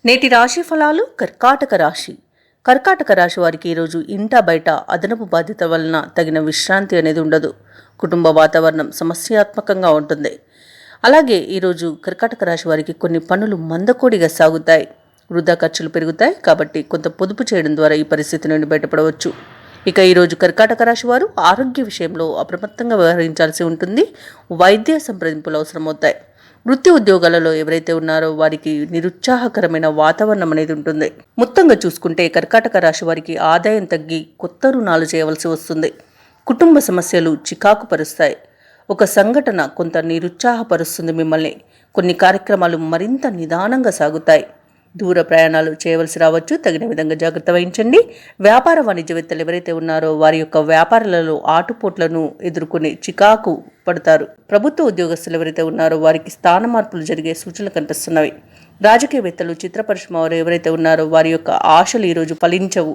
నేటి రాశి ఫలాలు. కర్కాటక రాశి. కర్కాటక రాశి వారికి ఈరోజు ఇంట బయట అదనపు బాధ్యత వలన తగిన విశ్రాంతి అనేది ఉండదు. కుటుంబ వాతావరణం సమస్యాత్మకంగా ఉంటుంది. అలాగే ఈరోజు కర్కాటక రాశి వారికి కొన్ని పనులు మందకోడిగా సాగుతాయి. వృధా ఖర్చులు పెరుగుతాయి. కాబట్టి కొంత పొదుపు చేయడం ద్వారా ఈ పరిస్థితి నుండి బయటపడవచ్చు. ఇక ఈరోజు కర్కాటక రాశి వారు ఆరోగ్య విషయంలో అప్రమత్తంగా వ్యవహరించాల్సి ఉంటుంది. వైద్య సంప్రదింపులు అవసరమవుతాయి. వృత్తి ఉద్యోగాలలో ఎవరైతే ఉన్నారో వారికి నిరుత్సాహకరమైన వాతావరణం అనేది ఉంటుంది. మొత్తంగా చూసుకుంటే కర్కాటక రాశి వారికి ఆదాయం తగ్గి కొత్త రుణాలు చేయవలసి వస్తుంది. కుటుంబ సమస్యలు చికాకు పరుస్తాయి. ఒక సంఘటన కొంత నిరుత్సాహపరుస్తుంది మిమ్మల్ని. కొన్ని కార్యక్రమాలు మరింత నిదానంగా సాగుతాయి. దూర ప్రయాణాలు చేయవలసి రావచ్చు. తగిన విధంగా జాగ్రత్త వహించండి. వ్యాపార వాణిజ్యవేత్తలు ఎవరైతే ఉన్నారో వారి యొక్క వ్యాపారాలలో ఆటుపోట్లను ఎదుర్కొని చికాకు పడతారు. ప్రభుత్వ ఉద్యోగస్తులు ఎవరైతే ఉన్నారో వారికి స్థాన మార్పులు జరిగే సూచనలు కనిపిస్తున్నవి. రాజకీయవేత్తలు, చిత్ర పరిశ్రమ వారు ఎవరైతే ఉన్నారో వారి యొక్క ఆశలు ఈరోజు ఫలించవు.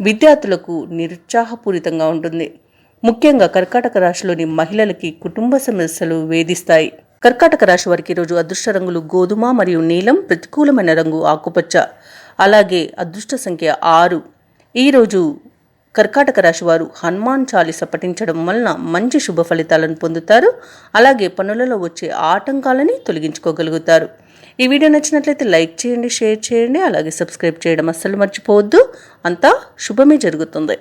విద్యార్థులకు నిరుత్సాహపూరితంగా ఉంటుంది. ముఖ్యంగా కర్కాటక రాశిలోని మహిళలకి కుటుంబ సమస్యలు వేధిస్తాయి. కర్కాటక రాశి వారికి ఈరోజు అదృష్ట రంగులు గోధుమ మరియు నీలం, ప్రతికూలమైన రంగు ఆకుపచ్చ, అలాగే అదృష్ట సంఖ్య 6. ఈరోజు కర్కాటక రాశి వారు హనుమాన్ చాలీస పఠించడం వలన మంచి శుభ ఫలితాలను పొందుతారు. అలాగే పనులలో వచ్చే ఆటంకాలని తొలగించుకోగలుగుతారు. ఈ వీడియో నచ్చినట్లయితే లైక్ చేయండి, షేర్ చేయండి, అలాగే సబ్స్క్రైబ్ చేయడం అస్సలు మర్చిపోవద్దు. అంతా శుభమే జరుగుతుంది.